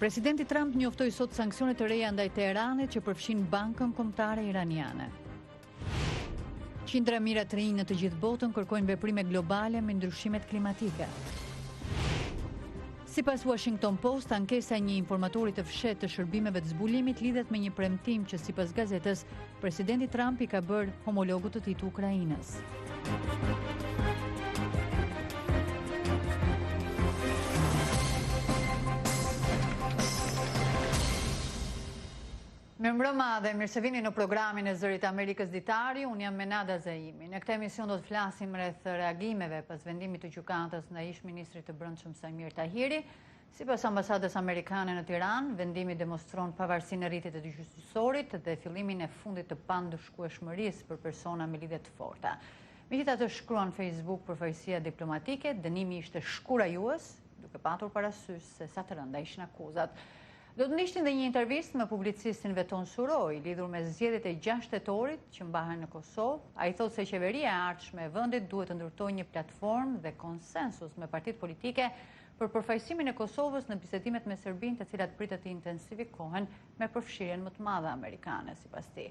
Presidenti Trump njoftoi sot sanksionet të reja ndaj Teheranit që përfshin bankën kombëtare iraniane. Qindra mijëra të rinj në të gjithë botën kërkojnë veprime globale me ndryshimet klimatike. Sipas Washington Post, ankesa e një informatori të fshehtë të shërbimeve të zbulimit lidhet me një premtim që sipas gazetës, presidenti Trump i ka bërë homologut të tij të Ukrainës. Mirëmbrëma dhe mirë se vini në programin e Zërit Amerikës Ditari, unë jam Menada Zaimi. Në këtë emision do të flasim rreth reagimeve pas vendimit të gjykatës ndaj ish-ministrit të Brendshëm Samir Tahiri. Sipas ambasadës amerikane në Tiranë, vendimi demonstron pavarësinë e rritjes të gjyqësorit dhe fillimin e fundit të pandëshkueshmërisë për persona me lidhje të forta. Megjithatë, shkruan Facebook përfaqësia diplomatike, dënimi ishte shkurajues, duke patur parasysh se sa të rënda ishin akuzat. Do të ndishtin dhe një intervistë me publicistin Veton Suroj, lidhur me zgjedhjet e 6 tetorit që mbahen në Kosovë. Ai thotë se qeveria e ardhshme e vendit duhet të ndërtojë një platformë dhe konsensus me partitë politike për përfaqësimin e Kosovës në bisedimet me Serbinë, të cilat pritet të intensifikohen me përfshirjen më të madhe amerikane, sipas tij.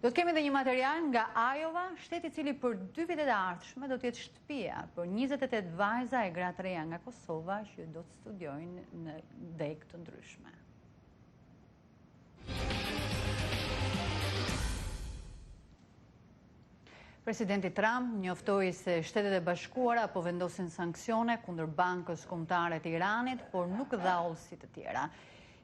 Do të kemi edhe një material nga Iowa, shteti i cili për 2 vitet e ardhshme do të jetë shtëpia për 28 vajza e gra të reja nga Kosova që do të studiojnë në degë të ndryshme. Presidenti Trump njoftoi se Shtetet e Bashkuara po vendosin sanksione kundër bankës kombëtare të Iranit, por nuk dha olësi të tjera.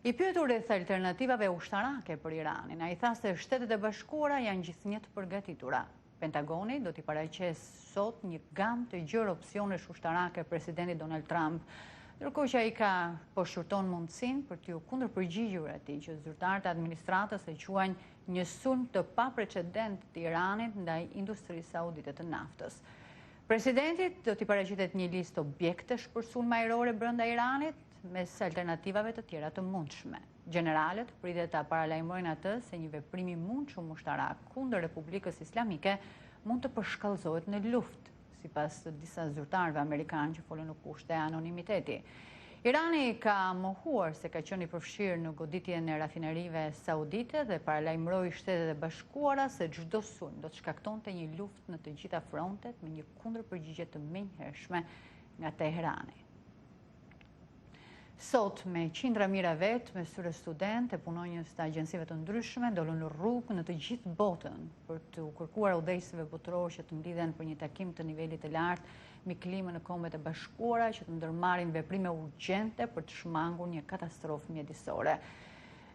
I pyetur rreth alternativave ushtarake për Iranin, ai tha se Shtetet e Bashkuara janë gjithnjë të përgatitura. Pentagoni do t'i paraqesë sot një gamë të gjerë opsionesh ushtarake presidentit Donald Trump, ndërkohë që ai po shqyrton mundësinë për t'u kundërpërgjigjur atij që zyrtarët e administratës e quajnë një sulm të paprecedent të Iranit ndaj industrisë saudite të naftës. Presidentit do t'i paraqitet një listë objektesh për sulma ajrore brenda Iranit, mes alternativave të tjera të mundshme. Gjeneralet pritet ta paralajmërojnë atë se një veprim i mundshëm ushtarak kundër Republikës Islamike mund të përshkallëzohet në luftë, sipas disa zyrtarëve amerikanë që folën në kushte anonimiteti. Irani ka mohuar se ka qenë i përfshirë në goditjen e rafinerive saudite dhe paralajmëroi Shtetet e Bashkuara se çdo sulm do të shkaktonte një luftë në të gjitha frontet me një kundërpërgjigje të menjëhershme nga Teherani. Sot, me qindra mijëra vetë, me syre student e punonjës të agjensive të ndryshme, dolën në rrugë në të gjithë botën për të kërkuar udhëheqësve botëror që të mblidhen për një takim të nivelit të lartë mbi klimën në Kombet e Bashkuara që të ndërmarrin veprime urgjente për të shmangur një katastrofë mjedisore.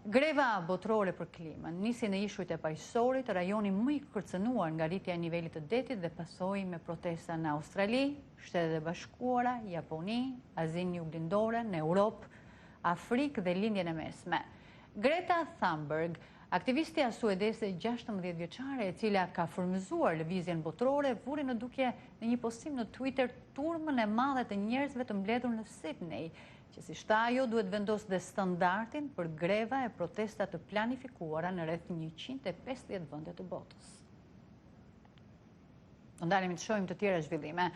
Greva botërore për klimën nisi në ishujt e paqësorit, rajoni më i kërcënuar nga rritja e nivelit të detit dhe pasoi me protesta në Australi, Shtetet e Bashkuara, Japoni, Azinë Juglindore, në Europë, Afrikë dhe Lindjen e Mesme. Greta Thunberg, aktivistja suedese 16 vjeçare e cila ka frymëzuar lëvizjen botërore, vuri në dukje në një postim në Twitter turmën e madhe të njerëzve të mbledhur në Sydney, që si shta ajo duhet vendos dhe standardin për greva e protestat të planifikuara në rreth 150 vende të botës. Ndalemi të shohim të tjera zhvillime.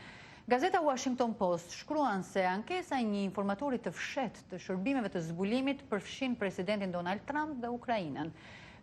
Gazeta Washington Post shkruan se ankesa e një informatori të fshehtë të shërbimeve të zbulimit përfshin presidentin Donald Trump dhe Ukrainën.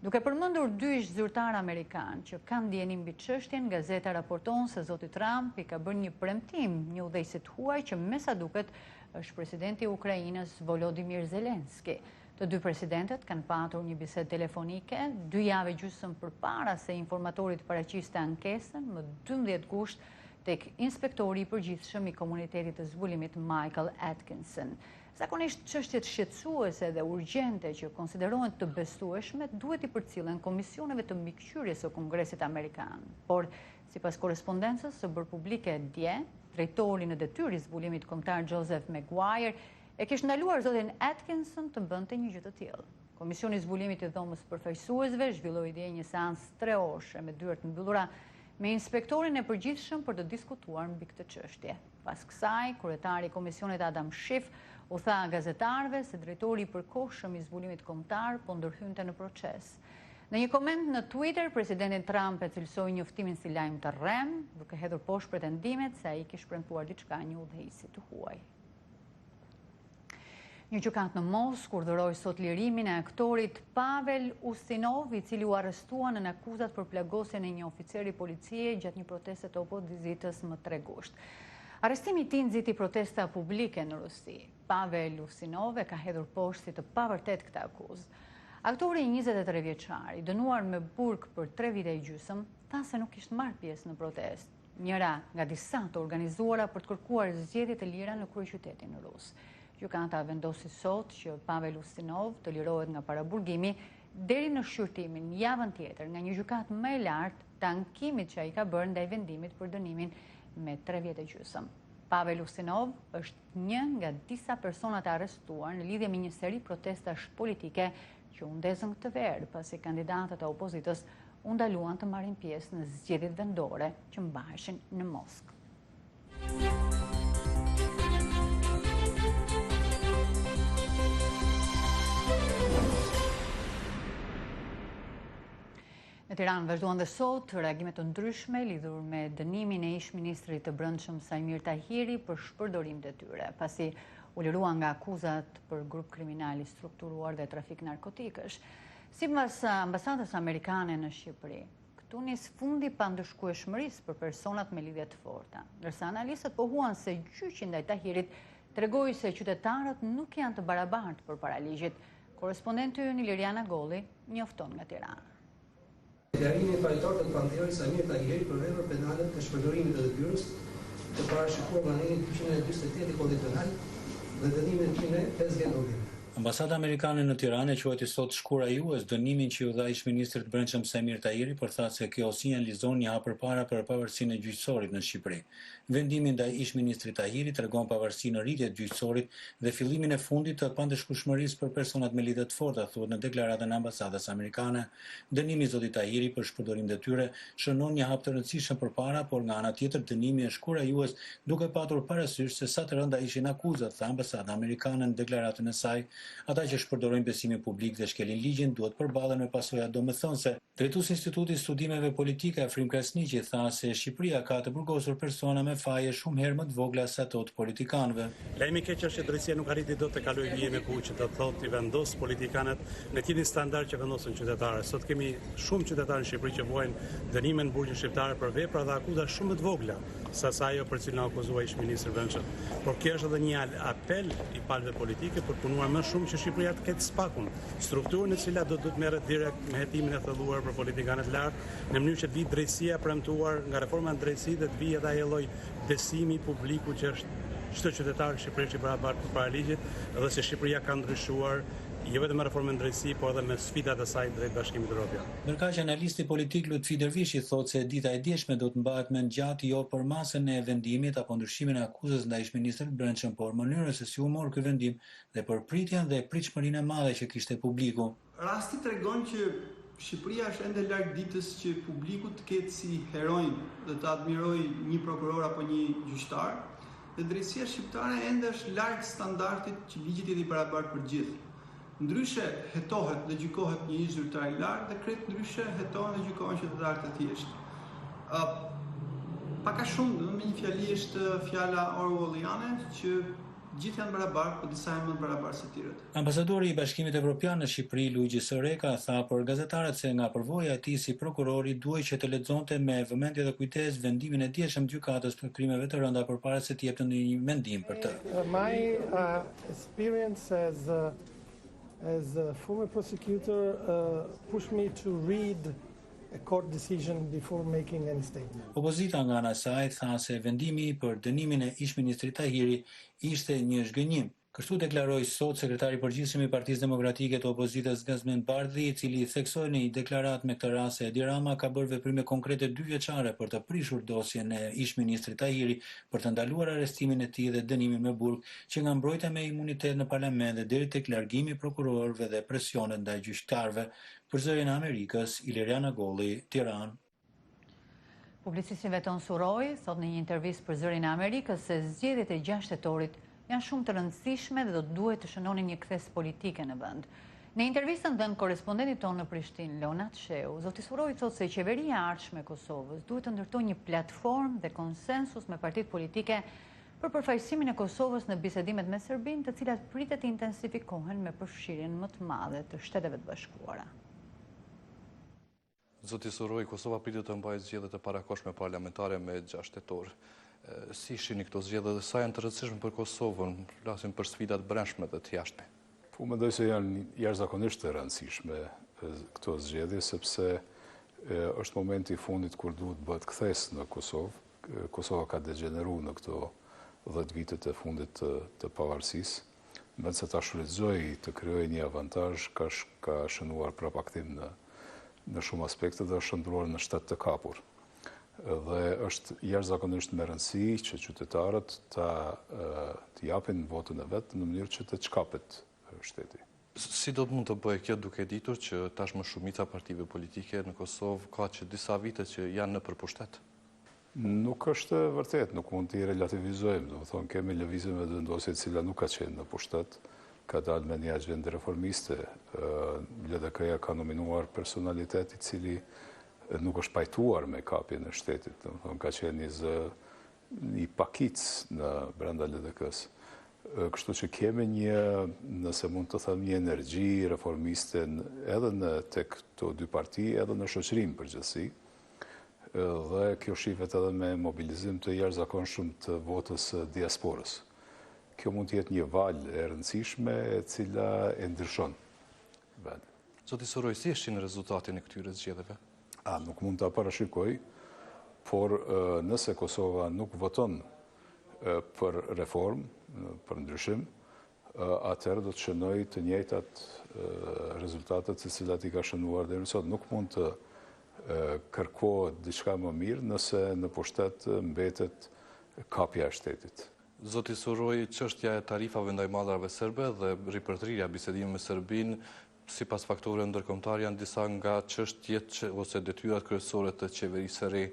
Duke përmendur 2 ish-zyrtar amerikanë që kanë ndjenim mbi çështjen, gazeta raporton se zoti Trump i ka bërë një premtim një udhëheqësit huaj që me sa duket është presidenti i Ukrainës Volodymyr Zelensky. Të 2 presidentët kanë patur një bisedë telefonike 2 javë gjysmë përpara se informatori të paraqiste ankesën më 12 gusht tek inspektori i përgjithshëm i komunitetit të zbulimit Michael Atkinson. Zakonisht çështjet shqetësuese dhe urgjente që konsiderohen të besueshme duhet i përcillen komisioneve të mbikëqyrjes së Kongresit Amerikan. Por, sipas korrespondencës së bërë publike dje, drejtori në detyrë i zbulimit kombëtar Joseph Maguire e kishte ndaluar zotin Atkinson të bënte një gjë të tillë. Komisioni i zbulimit i dhomës përfaqësuesve zhvilloi dje një seancë 3 orëshe me dyert mbyllura me inspektorin e përgjithshëm për të diskutuar mbi këtë çështje. Pas kësaj, kryetari i komisionit Adam Schiff u tha gazetarëve se drejtori i përkohshëm i zbulimit kombëtar po ndërhynte në proces. Në një koment në Twitter, presidenti Trump e cilësoi njoftimin si lajm të rrem, duke hedhur poshtë pretendimet se ai kishte premtuar diçka një udhëheqësi të huaj. Një gjykat në Moskë urdhëroi sot lirimin e aktorit Pavel Ustinov, i cili u arrestuan në akuzat për plagosjen e një oficeri policie gjatë një proteste të opozitës më 3 gusht. Arrestimi i tij nxiti protesta publike në Rusi. Pavel Ustinov e ka hedhur poshtë si të pavërtet këtë akuzë. Aktori 23 vjeçar, i dënuar me burg për 3 vite e gjysmë, tha se nuk kishte marrë pjesë në protestë, njëra nga disa të organizuara për të kërkuar zgjedhje të lira në kryeqytetin rus. Gjykata vendosi sot që Pavel Ustinov të lirohet nga paraburgimi deri në shqyrtimin javën tjetër nga një gjykatë më e lartë të ankimit që ai ka bërë ndaj vendimit për dënimin me 3 vjet e gjysmë. Pavel Ustinov është një nga disa personat e arrestuar në lidhje me një seri protestash politike që u ndezën këtë verë pasi kandidatët e opozitës u ndaluan të marrin pjesë në zgjedhjet vendore që mbaheshin në Moskë. Në Tiranë vazhduan dhe sot reagimet të ndryshme lidhur me dënimin e ish-ministrit të Brendshëm Samir Tahiri për shpërdorim detyre, pasi u liruan nga akuzat për grup kriminal i strukturuar dhe trafik narkotikësh. Sipas ambasadës amerikane në Shqipëri, këtu nis fundi pa ndëshkueshmërisë për personat me lidhje të forta, ndërsa analistët pohuan se gjyqi ndaj Tahirit tregoi se qytetarët nuk janë të barabartë përpara ligjit. Korrespondenti ynë Liriana Golli njofton nga Tirana. Deklarimi i paritor të pandehuri Samir Tahiri për vepër penale të shpërdorimit të detyrës të parashikuar nga anexhi 248 i Kodit Penal dhe dënimin e tij në 5 vjet obligim. Ambasada amerikane në Tiranë quajti sot shkura jues dënimin që u dha ish-ministrit të Brendshëm Samir Tahiri për thënë se kjo sinjalizon një hap përpara për pavarësinë e gjyqësorit në Shqipëri. Vendimi ndaj ish-ministrit Tahiri tregon pavarësi në rritje të gjyqësorit dhe fillimin e fundit të pandëshkueshmërisë për personat me lidhje të forta, thuhet në deklaratën e ambasadës amerikane. Dënimi i zotit Tahiri për shpërdorim detyre shënon një hap të rëndësishëm përpara, por nga ana tjetër dënimi është shkura jues duke patur parasysh se sa të rënda ishin akuzat, tha ambasada amerikane në deklaratën e saj. Ata që shpërdorojnë besimin publik dhe shkelin ligjin duhet përballen me pasoja domethënëse. Drejtuesi i Institutit Studimeve Politike Afrim Krasniqi tha se Shqipëria ka të burgosur persona me faje shumë herë më të vogla se ato të politikanëve. Lajmi i keq është që drejtësia nuk arriti dot të kalojë vije me kuq, të thotë i vendos politikanët në të njëjtin standard që vendosen qytetarët. Sot kemi shumë qytetarë në Shqipëri që vuajnë dënime në burgjin shqiptar për vepra dhe akuza shumë të vogla sa ajo për cilën akuzoi ish-ministri Brendshëm. Por kjo është edhe një apel i palëve politike për punuar më shumë që Shqipëria të ketë spakun, strukturën e cila do të merret direkt me hetimin e thelluar për politikanët lartë, në mënyrë që të vijë drejtësia premtuar nga reforma në drejtësi dhe të vijë edhe ai lloj besimi publiku që është çdo qytetar i Shqipërisë i barabartë përpara ligjit dhe se Shqipëria ka ndryshuar jo vetëm me reformën në drejtësi, por edhe me sfidat e saj drejt Bashkimit Evropian. Ndërkaq analisti politik Lutfi Dervishi thotë se dita e djeshme do të mbahet mend gjatë jo për masën e vendimit apo ndryshimin e akuzës ndaj ish-ministrit Brendshëm, por mënyrën se si u mor ky vendim dhe për pritjen dhe pritshmërinë e madhe që kishte publiku. Rasti tregon që Shqipëria është ende larg ditës që publiku të ketë si heronj dhe të admirojë një prokuror apo një gjyqtar, dhe drejtësia shqiptare ende është larg standardit që ligji i barabartë për gjithë. Ndryshe hetohet dhe gjykohet një ish zyrtar i lartë dhe krejt ndryshe hetohen dhe gjykohen qytetarë të thjeshtë. Pak a shumë, me një fjali është fjala orwelliane që gjithë janë barabartë, por disa janë më të barabartë se tjerët. Ambasadori i Bashkimit Evropian në Shqipëri, Luigi Soreka, tha për gazetarët se nga përvoja e tij si prokurori duhej që të lexonte me vëmendje dhe kujdes vendimin e djeshëm të gjykatës për krimeve të rënda përpara se të jepte një mendim për të. My experience as a former prosecutor pushed me to read a court decision before making any statement. Opozita nga ana e saj tha se vendimi për dënimin e ish-ministrit Tahiri ishte një zhgënjim. Kështu deklaroi sot sekretari i përgjithshëm i Partisë Demokratike të Opozitës Gazmend Bardhi, i cili theksoi në një deklaratë me këtë rast se Edi Rama ka bërë veprime konkrete 2 vjeçare për të prishur dosjen e ish-ministrit Tahiri për të ndaluar arrestimin e tij dhe dënimin me burg, që nga mbrojtja me imunitet në parlament dhe deri tek largimi i prokurorëve dhe presionet ndaj gjyqtarëve. Për Zërin e Amerikës, Liriana Golli, Tiranë. Publicisti Veton Suroj thot në një intervistë për Zërin e Amerikës se zgjedhjet e 6 shtatorit janë shumë të rëndësishme dhe do të duhet të shënonin një kthes politike në vend. Në intervistën dhënë korrespondentit tonë në Prishtinë, Leonat Sheu, zoti Suroj thotë se qeveria e ardhshme e Kosovës duhet të ndërtojë një platformë dhe konsensus me partitë politike për përfaqësimin e Kosovës në bisedimet me Serbinë, të cilat pritet të intensifikohen me përfshirjen më të madhe të Shteteve të Bashkuara. Zoti Suroj, Kosova pritet të mbajë zgjedhjet e parakohshme parlamentare me 6 tetor. Si shihni këto zgjedhje dhe sa janë të rëndësishme për Kosovën, flasim për sfidat brendshme dhe të jashtme? Po mendoj se janë jashtëzakonisht të rëndësishme këto zgjedhje, sepse është momenti i fundit kur duhet bëhet kthes në Kosovë. Kosova ka degeneruar në këto 10 vitet e fundit të pavarësisë. Në se ta shfrytëzoi të krijojë një avantazh, ka shënuar prapaktim në shumë aspekte dhe është shndruar në shtet të kapur. Dhe është jashtëzakonisht me rëndësi që qytetarët të japin votën e vet në mënyrë që të çkapet shteti. Si do të mund të bëjë kjo duke ditur që tashmë shumica partive politike në Kosovë ka që disa vite që janë në përpushtet? Nuk është vërtet, nuk mund t'i relativizojmë. Do të thonë, kemi lëvizje me vendosje e cila nuk ka qenë në pushtet, ka dalë me një agjendë reformiste. LDK-ja ka nominuar personalitet i cili nuk është pajtuar me kapjen e shtetit. Do të thonë, ka qenë një pakic në brenda LDK-s. Kështu që kemi nëse mund të them, një energji reformiste edhe në tek këto dy parti, edhe në shoqërinë përgjithësi. Dhe kjo shifet edhe me mobilizim të jashtëzakonshëm të votës diasporës. Kjo mund të jetë një valë e rëndësishme e cila e ndryshon vendin. Zoti Suroj, si është në rezultatin e këtyre zgjedhjeve? Nuk mund ta parashikoj, por nëse Kosova nuk voton për reformë, për ndryshim, atëherë do të shënojë të njëjtat rezultatet të cilat i ka shënuar deri sot. Nuk mund të kërkohet diçka më mirë nëse në pushtet mbetet kapja e shtetit. Zoti Suroj, çështja e tarifave ndaj mallrave serbe dhe ripërtrirja bisedimeve me Serbinë, sipas faktorëve ndërkombëtar, janë disa nga çështjet ose detyrat kryesore të qeverisë së re.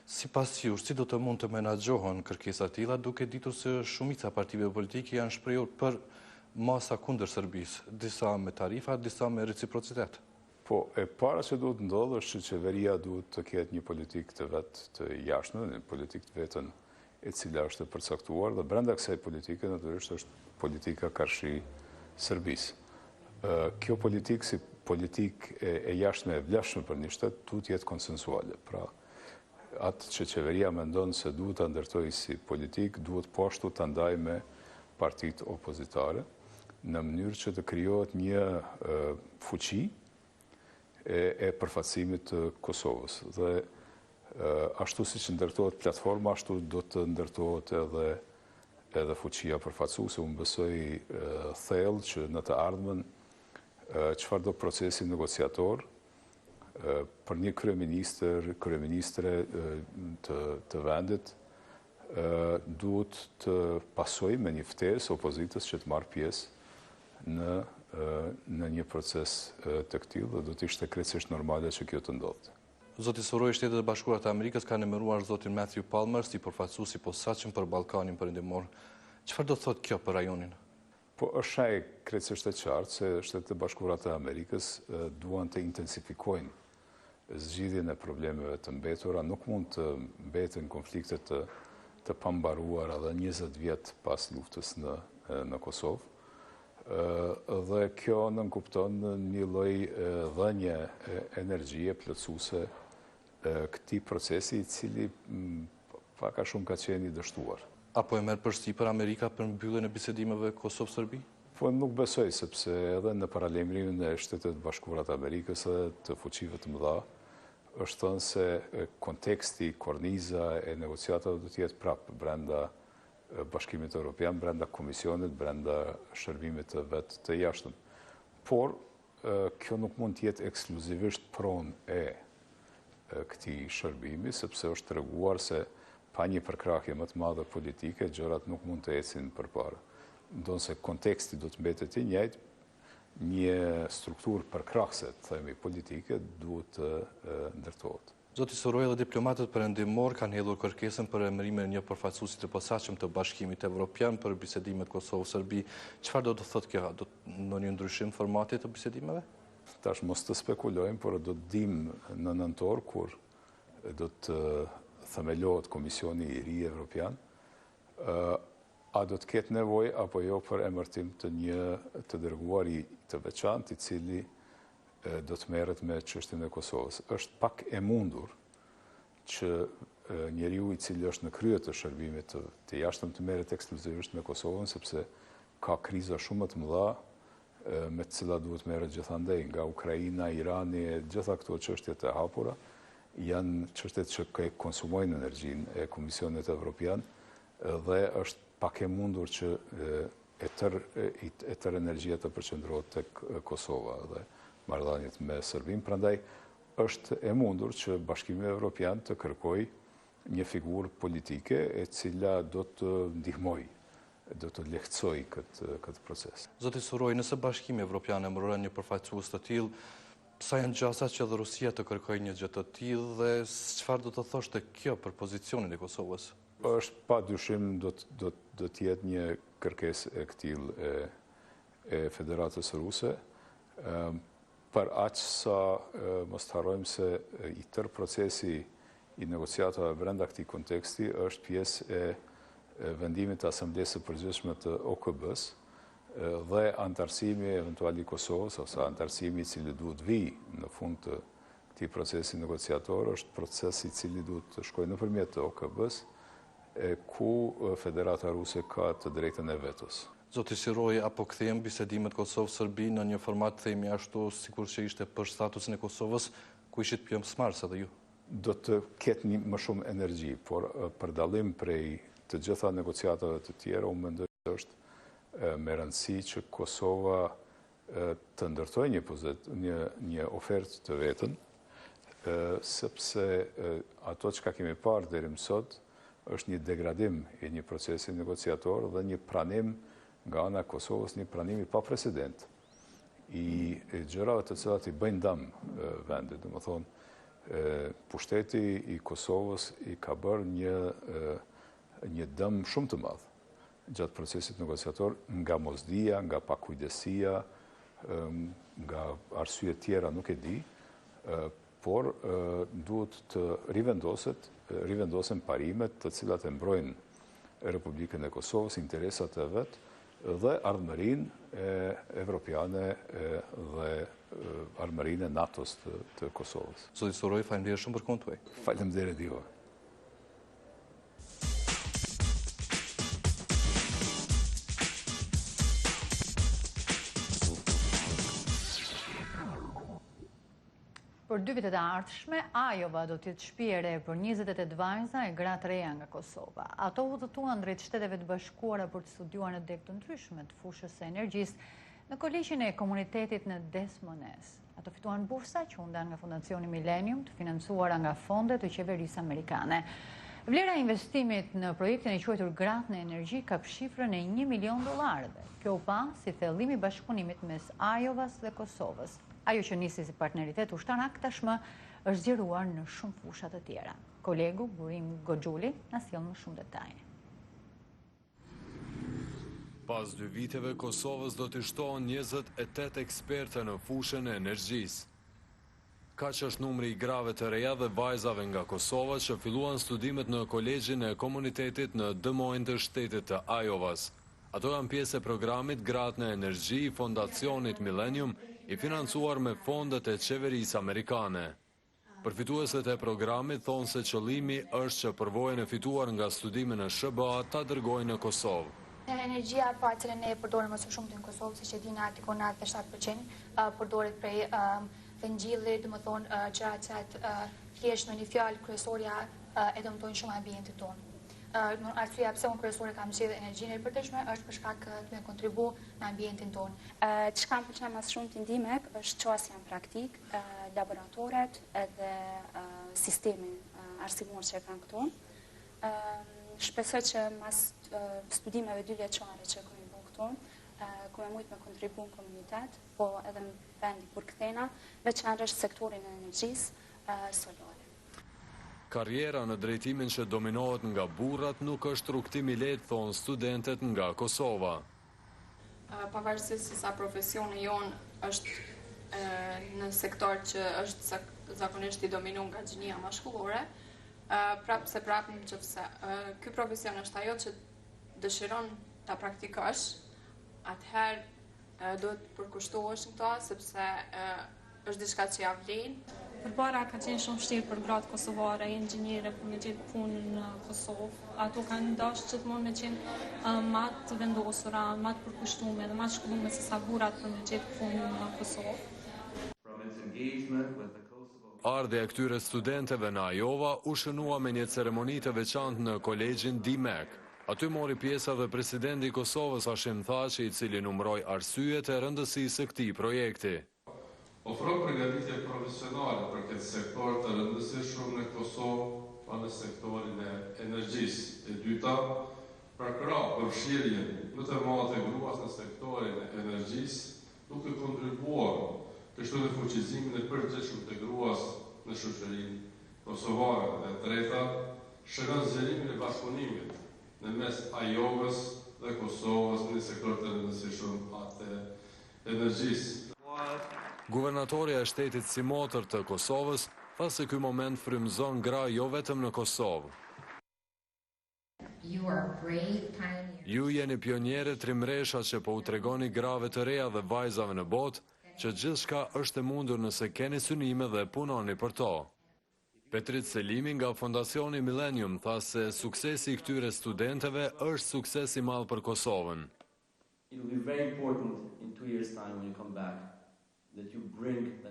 Sipas jush, si do të mund të menaxhohen kërkesa të tilla, duke ditur se shumica partive politike janë shprehur për masa kundër Serbisë, disa me tarifa, disa me reciprocitet? Po, e para që duhet ndodhë është që qeveria duhet të ketë një politikë të vetë të jashtme, një politikë të vetën e cila është e përcaktuar, dhe brenda kësaj politike natyrisht është politika karshi Serbisë. Kjo politikë si politikë e jashtme e vlefshme për një shtet duhet jetë konsensuale. Pra, atë që qeveria mendon se duhet të ndërtojë si politikë, duhet po ashtu të ndajë me partitë opozitare, në mënyrë që të krijohet një fuqi e përfaqësimit të Kosovës. Dhe ashtu si që ndërtohet platforma, ashtu do të ndërtohet edhe fuqia përfaqësuese. Unë besoj thellë që në të ardhmen çfarëdo procesi negociator për një kryeministre të vendit duhet të pasojë me një ftesë opozitës që të marrë pjesë në një proces të këtillë dhe do të ishte krejtësisht normale që kjo të ndodhte. Zoti Suroj, Shtetet e Bashkuara të Amerikës kanë emëruar zotin Matthew Palmer si përfaqësues i posaçëm për Ballkanin Perëndimor. Çfarë do thotë kjo për rajonin? Po është shaj krejtësisht e qartë se Shtetet e Bashkuara të Amerikës duan të intensifikojnë zgjidhjen e problemeve të mbetura, nuk mund të mbeten konfliktet të pambaruara edhe 20 vjet pas luftës në Kosovë. Dhe kjo nënkupton një lloj dhënie energjie plotësuese këtij procesi i cili pak a shumë ka qenë i dështuar. Apo e merr përsipër Amerika për mbylljen e bisedimeve Kosovë-Serbi? Po nuk besoj, sepse edhe në paralajmërimin e Shtetet e Bashkuara të Amerikës dhe të fuqive të mëdha është thënë se konteksti, korniza e negociatave do të jetë prapë brenda Bashkimit Evropian, brenda Komisionit, brenda shërbimit të vet të jashtëm. Por kjo nuk mund të jetë ekskluzivisht pronë e këtij shërbimi, sepse është treguar se pa një përkrahje më të madhe politike, gjërat nuk mund të ecin përpara. Ndonse konteksti do të mbetet i njëjtë, një strukturë përkrahëse, themi, politike duhet të ndërtohet. Zoti Suroj, dhe diplomatët perëndimor kanë hedhur kërkesën për emërimin e një përfaqësuesi të posaçëm të Bashkimit Evropian për bisedimet Kosovë-Serbi. Çfarë do të thotë kjo? Do ndonjë ndryshim formati të bisedimeve? Tash mos të spekulojmë, por do të dimë në nëntor kur do të themelohet Komisioni i ri Evropian a do të ketë nevojë apo jo për emërtim të një të dërguari të veçantë i cili do të merret me çështjen e Kosovës. Është pak e mundur që njeriu i cili është në krye të shërbimit të jashtëm të merret ekskluzivisht me Kosovën, sepse ka kriza shumë më të mëdha me të cilat duhet merret gjithandej, nga Ukraina, Irani, gjitha këto çështje të hapura janë çështjet që konsumojnë energjinë e Komisionit Evropian dhe është pak e mundur që e tërë energjia të përqendrohet tek Kosova dhe marrëdhëniet me Serbinë. Prandaj është e mundur që Bashkimi Evropian të kërkojë një figurë politike e cila do të ndihmojë, do të lehtësoj këtë proces. Zoti Suroj, nëse Bashkimi Evropian e mbron një përfaqësues të tillë, sa janë gjasa që edhe Rusia të kërkojë një gjë të tillë dhe çfarë do të thoshte kjo për pozicionin e Kosovës? Është pa dyshim do të jetë një kërkesë e këtillë e Federatës Ruse. Për aq sa mos harrojmë se i tërë procesi i negociatave brenda këtij konteksti është pjesë e vendimit të Asamblesë së Përgjithshme të OKB-s dhe antarësimi eventual i Kosovës ose antarësimi i cili duhet vi në fund të këtij procesi negociator është proces i cili duhet të shkojë nëpërmjet të OKB-s ku Federata Ruse ka të drejtën e vetos. Zoti Suroj, apo kthejmë bisedimet Kosovë-Serbi në një format themi ashtu sikur që ishte për statusin e Kosovës, ku ishit pjesëmarrës edhe ju? Do të ketë më shumë energji, por për dallim prej të gjitha negociatave të tjera, unë mendoj se është me rëndësi që Kosova të ndërtojë një ofertë të vetën, sepse ato që kemi parë deri më sot është një degradim i një procesi negociator dhe një pranim nga ana e Kosovës, një pranim i pa precedent i gjërave të cilat i bëjnë dëm vendit. Domethënë, pushteti i Kosovës i ka bërë një dëm shumë të madh gjatë procesit negociator nga mosdia, nga pakujdesia, nga arsye tjera nuk e di, por duhet të rivendosen parimet të cilat e mbrojnë Republikën e Kosovës, interesat e vet dhe ardhmërinë evropiane dhe ardhmërinë e NATO-s të Kosovës. Zoti Suroj, faleminderit shumë për kohën tuaj. Faleminderit juve. Për 2 vitet e ardhshme, Ajova do të jetë shpije për 28 vajza e gra të reja nga Kosova. Ato udhëtuan drejt Shteteve të Bashkuara për të studiuar në deg të ndryshme të fushës së energjisë në Kolegjin e Komunitetit në Desmones. Ato fituan bursa që u ndan nga Fondacioni Millennium, të financuara nga fonde të qeverisë amerikane. Vlera e investimit në projektin e quajtur Gratë në Energji ka shifrën e $1 milion. Kjo u pa si thellim i bashkëpunimit mes Ajovas dhe Kosovës. Ajo që nisi si partneritet ushtarak tashmë është zgjeruar në shumë fusha të tjera. Kolegu Burim Goxhuli na sjell më shumë detaje. Pas 2 viteve, Kosovës do të shtohen 28 eksperte në fushën e energjisë. Kaq është numri i grave të reja dhe vajzave nga Kosova që filluan studimet në Kolegjin e Komunitetit në dëmojnë të shtetit të Ajovas. Ato janë pjesë e programit Gratë në Energji i Fondacionit Millennium, i financuar me fondet e qeverisë amerikane. Përfitueset e programit thonë se qëllimi është që përvojën e fituar nga studime në SBA ta dërgojnë në Kosovë. Energjia pa cilën ne përdorim më së shumti në Kosovë, siç e dini artikon 97%, përdoret prej vengjillit, domethënë gjërat thjesht në një fjalë kryesorja e dëmtojnë shumë ambientin tonë. Arsyeja pse unë kryesore kam zgjedhur energjinë e përteshme është për shkak të me kontribu në ambientin tonë. Çka më pëlqen më shumë të ndimek është çështja në praktik, laboratoret edhe sistemi arsimor që kanë këtu. Shpresoj që mas studimeve 2 vjeçare që kemi bërë këtu, kemi mujt me kontribu në komunitet, po edhe në vendi kur kthena, veçanërisht sektorin e energjisë solare. Karriera në drejtimin që dominohet nga burrat nuk është rrugtim i lehtë, thonë studentët nga Kosova. Pavarësisht se sa profesioni jon është në sektor që është zakonisht i dominuar nga gjinia mashkullore, prapë nëse ky profesion është ajo që dëshiron ta praktikosh, atëherë duhet përkushtohesh në këto, sepse është diçka që ja vlen. Përbara ka qenë shumë vështirë për gratë kosovare, inxhiniere për me gjetë punë në Kosovë. Ato kanë dashur gjithmonë me qenë më të vendosura, më të përkushtuara dhe më të shkolluara se sa burrat për me gjetë punë në Kosovë. Ardhja e këtyre studentëve në Iowa u shënua me një ceremoni të veçantë në kolegjin DMEC. Aty mori pjesë edhe presidenti i Kosovës Hashim Thaçi, i cili numëroi arsyet e rëndësisë së këtij projekti. Ofron përgatitje profesionale për këtë sektor të rëndësishëm në Kosovë, pa në sektorin e energjisë. E dyta, pra krah përfshirjen më të madhe të gruas në sektorin e energjisë, duke kontribuar kështu në fuqizimin e përgjithshëm të gruas në shoqërinë kosovare. Dhe treta, shënon zgjerimin e bashkëpunimit në mes Iovës dhe Kosovës në sektor të rëndësishëm atë energjisë. Guvernatorja e shtetit si motër të Kosovës tha se ky moment frymëzon gra jo vetëm në Kosovë. Ju jeni pionierë trimresha që po u tregoni grave të reja dhe vajzave në botë që gjithçka është e mundur nëse keni synime dhe punoni për to. Petrit Selimi nga Fondacioni Millennium tha se suksesi i këtyre studentëve është sukses i madh për Kosovën.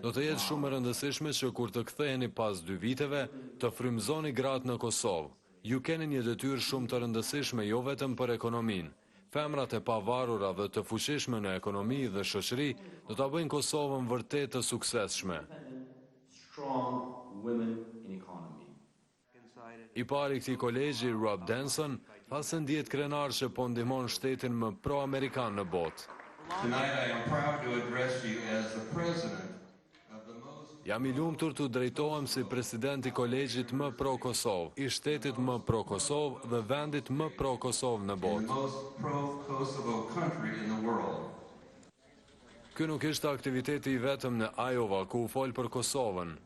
Do të jetë shumë e rëndësishme që kur të ktheheni pas 2 viteve, të frymëzoni gratë në Kosovë. Ju keni një detyrë shumë të rëndësishme jo vetëm për ekonominë. Femrat e pavarura dhe të fuqishme në ekonomi dhe shoqëri do ta bëjnë Kosovën vërtet të suksesshme. I pari këtij kolegji, Rob Denson, tha se ndihet krenar që po ndihmon shtetin më pro-amerikan në botë. Jam i lumtur të drejtohem si president i kolegjit më pro-Kosovë, i shtetit më pro-Kosovë dhe vendit më pro-Kosovë në botë. Ky nuk ishte aktiviteti i vetëm në Iowa ku u fol për Kosovën.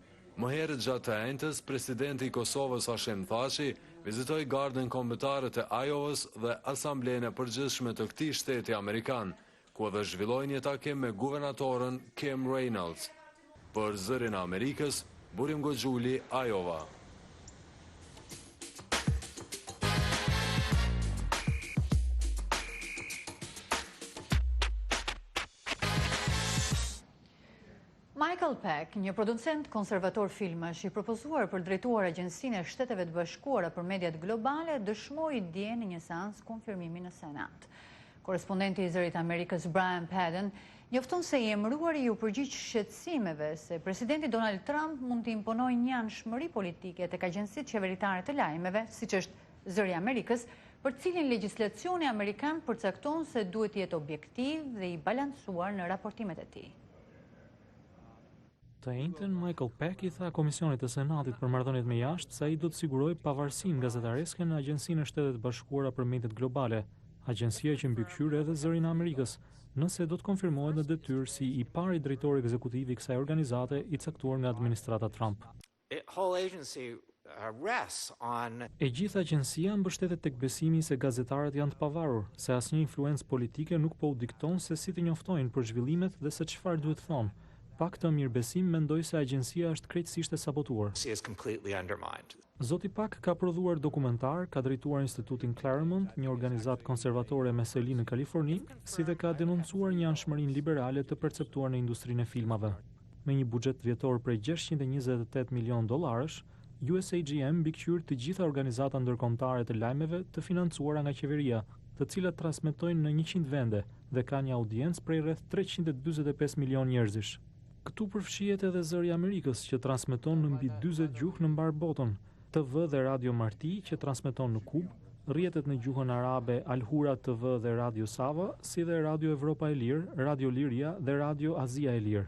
Më herët gjatë të enjtës, presidenti i Kosovës Hashim Thaçi vizitoi gardën kombëtare të Iowës dhe asamblenë e përgjithshme të këtij shteti amerikan, ku edhe zhvilloi një takim me guvernatorën Kim Reynolds. Për Zërin e Amerikës, Burim Goxhuli, Iowa. Michael Peck, një producent konservator filmash i propozuar për drejtuar Agjencinë e Shteteve të Bashkuara për Mediat Globale, dëshmoi dje në një seancë konfirmimi në Senat. Korespondenti i Zërit Amerikës Brian Padden njofton se i emëruari u përgjigj shqetësimeve se presidenti Donald Trump mund të imponojë një anshmëri politike tek agjencitë qeveritare të lajmeve, siç është Zëri i Amerikës, për cilin legjislacioni amerikan përcakton se duhet të jetë objektiv dhe i balancuar në raportimet e tij. Të njëjtën, Michael Peck i tha Komisionit të Senatit për Marrëdhëniet me Jashtë se ai do të sigurojë pavarësinë gazetareske në Agjencinë e Shtetit të Bashkuara për Mediat Globale, agjencia që mbikëqyr edhe Zërin e Amerikës, nëse do të konfirmohet në detyrë si i pari drejtor ekzekutiv i kësaj organizate i caktuar nga administrata Trump. E gjitha agjencia mbështetet tek besimi se gazetarët janë të pavarur, se asnjë influencë politike nuk po u dikton se si të njoftojnë për zhvillimet dhe se çfarë duhet thonë. Pak të mirëbesim mendoj se agjencia është krejtësisht e sabotuar. Zoti Pak ka prodhuar dokumentar, ka drejtuar Institutin Claremont, një organizatë konservatore me seli në Kaliforni, si dhe ka denoncuar një anshmërinë liberale të perceptuar në industrinë e filmave. Me një buxhet vjetor prej $628 milion, USAGM mbikëqyr të gjitha organizata ndërkombëtare të lajmeve të financuara nga qeveria, të cilat transmetojnë në 100 vende dhe ka një audiencë prej rreth 345 milion njerëzish. Këtu përfshihet edhe Zëri i Amerikës që transmeton në mbi 40 gjuhë në mbar botën, TV dhe Radio Marti që transmeton në Kubë, rrjetet në gjuhën arabe Al Hura TV dhe Radio Sava, si dhe Radio Evropa e Lirë, Radio Liria dhe Radio Azia e Lirë.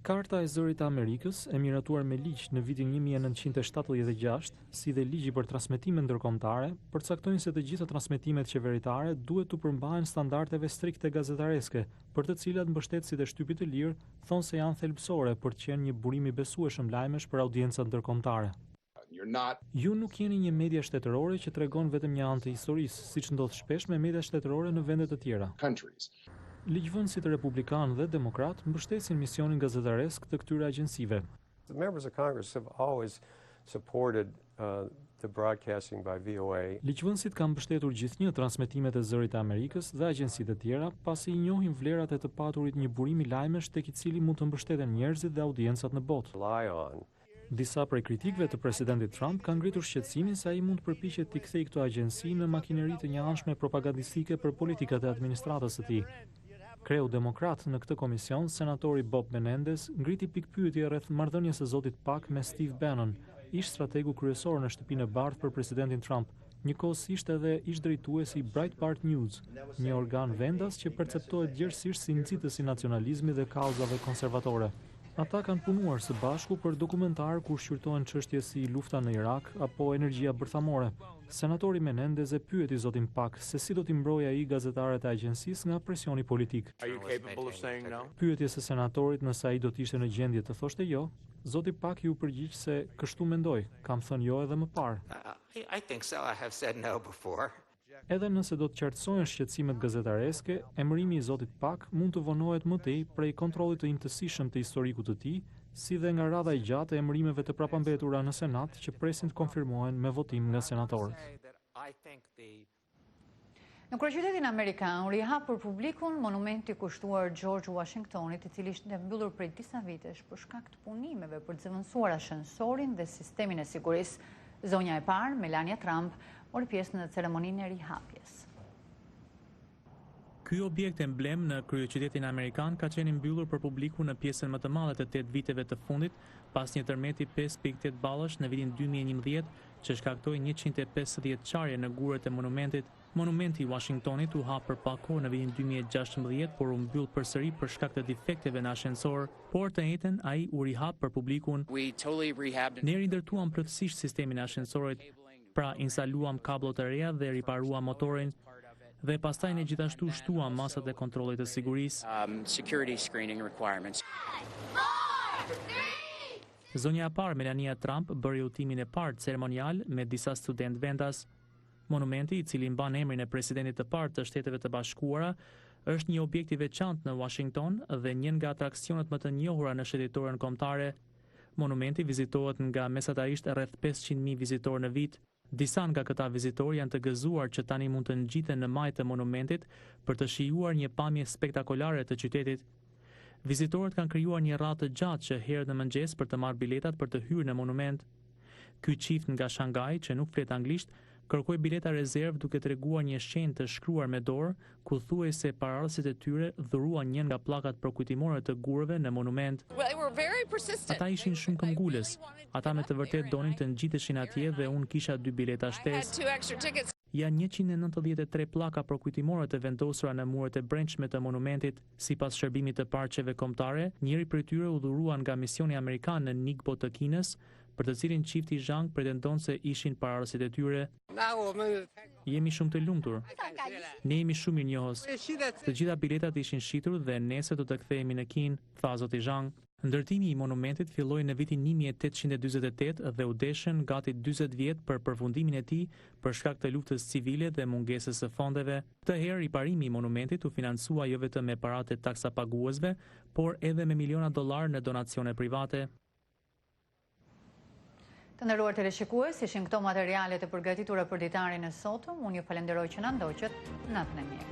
Karta e Zërit të Amerikës, e miratuar me ligj në vitin 1976, si dhe ligji për transmetime ndërkombëtare, përcaktojnë se të gjitha transmetimet qeveritare duhet të përmbahen standardeve strikte gazetareske, për të cilat mbështetësit e shtypit të lirë thonë se janë thelbësore për të qenë një burim i besueshëm lajmesh për audiencat ndërkombëtare. Ju nuk jeni një media shtetërore që tregon vetëm një anë të historisë, siç ndodh shpesh me media shtetërore në vende të tjera. Ligjvënësit republikan dhe demokrat mbështesin misionin gazetaresk të këtyre agjensive. The members of Congress have always supported the broadcasting by VOA. Ligjvënësit kanë mbështetur gjithnjë transmetimet e Zërit të Amerikës dhe agjencitë të tjera, pasi i njohin vlerat e të paturit një burim i lajmesh tek i cili mund të mbështeten njerëzit dhe audiencat në botë. Disa prej kritikëve të presidentit Trump kanë ngritur shqetësimin se ai mund të përpiqet t'i kthejë këto agjenci në makineri të njëanshme propagandistike për politikat e administratës së tij. Kreu demokrat në këtë komision, senatori Bob Menendez, ngriti pikpyetje rreth marrëdhënies së zotit Pak me Steve Bannon, ish strategu kryesor në shtëpinë e bardhë për presidentin Trump, njëkohësisht edhe ish drejtuesi i Breitbart News, një organ vendas që perceptohet gjerësisht si nxitës i nacionalizmit dhe kauzave konservatore. Ata kanë punuar së bashku për dokumentar kur shqyrtohen çështje si lufta në Irak apo energjia bërthamore. Senatori Menendez e pyeti zotin Pak se si do t'i mbrojë ai gazetarët e agjencisë nga presioni politik. Pyetje së senatorit nëse ai do të ishte në gjendje të thoshte jo, zoti Pak ju përgjigj se kështu mendoj, kam thënë jo edhe më parë. Edhe nëse do të qartësohen shqetësimet gazetareske, emërimi i zotit Pak mund të vonohet më tej prej kontrollit të imtësishëm të historikut të tij, si dhe nga radha e gjatë e emërimeve të prapambetura në Senat që presin të konfirmohen me votim nga senatorët. Në kryeqytetin amerikan u rihap për publikun monumenti kushtuar George Washingtonit, i cili ishte mbyllur prej disa vitesh për shkak të punimeve për të zëvendësuar ashensorin dhe sistemin e sigurisë. Zonja e parë, Melania Trump, mori pjesë në ceremoninë e rihapjes. Ky objekt emblem në kryeqytetin amerikan ka qenë mbyllur për publiku në pjesën më të madhe të 8 viteve të fundit, pas një tërmeti 5.8 ballësh në vitin 2011 që shkaktoi 150 qarje në gurët e monumentit. Monumenti i Washingtonit u hap për pak kohë në vitin 2016, por u mbyll përsëri për shkak të defekteve në ashensor, por të njëjtën ai u rihap për publikun. Ne rindërtuam plotësisht sistemin e ashensorit, pra instaluam kabllot e reja dhe riparuam motorin, dhe pastaj ne gjithashtu shtuam masat e kontrollit të sigurisë. Zonja e parë, Melania Trump, bëri udhëtimin e parë ceremonial me disa studentë vendas. Monumenti, i cili mban emrin e presidentit të parë të Shteteve të Bashkuara, është një objekt i veçantë në Washington dhe një nga atraksionet më të njohura në shëtitorën kombëtare. Monumenti vizitohet nga mesatarisht rreth 500.000 vizitorë në vit. Disa nga këta vizitorë janë të gëzuar që tani mund të ngjiten në majtë të monumentit për të shijuar një pamje spektakolare të qytetit. Vizitorët kanë krijuar një radhë të gjatë që herët në mëngjes për të marrë biletat për të hyrë në monument. Ky çift nga Shanghai, që nuk flet anglisht, kërkoi bileta rezervë duke treguar një shenjë të shkruar me dorë, ku thuajse paraardhësit e tyre dhuruan një nga pllakat përkujtimore të gurëve në monument. Ata ishin shumë këmbgulës. Ata me të vërtet donin të ngjiteshin atje dhe unë kisha 2 bileta shtesë. Janë 193 pllaka përkujtimore të vendosura në muret e brendshme të monumentit. Sipas shërbimit të parqeve kombëtare, njëri prej tyre u dhurua nga misioni amerikan në Ningbo të Kinës, për të cilin çifti Zhang pretendon se ishin paraardhësit e tyre. Jemi shumë të lumtur. Ne jemi shumë mirënjohës. Të gjitha biletat ishin shitur dhe nesër do të kthehemi në Kinë, tha zoti Zhang. Ndërtimi i monumentit filloi në vitin 1848 dhe u deshën gati 40 vjet për përfundimin e tij për shkak të luftës civile dhe mungesës së fondeve. Këtë herë riparimi i monumentit u financua jo vetëm me paratë e taksapaguesve, por edhe me miliona dollar në donacione private. Të nderuar teleshikues, ishin këto materialet e përgatitura për ditarin e sotëm. Unë ju falenderoj që na ndoqët. Natën e mirë.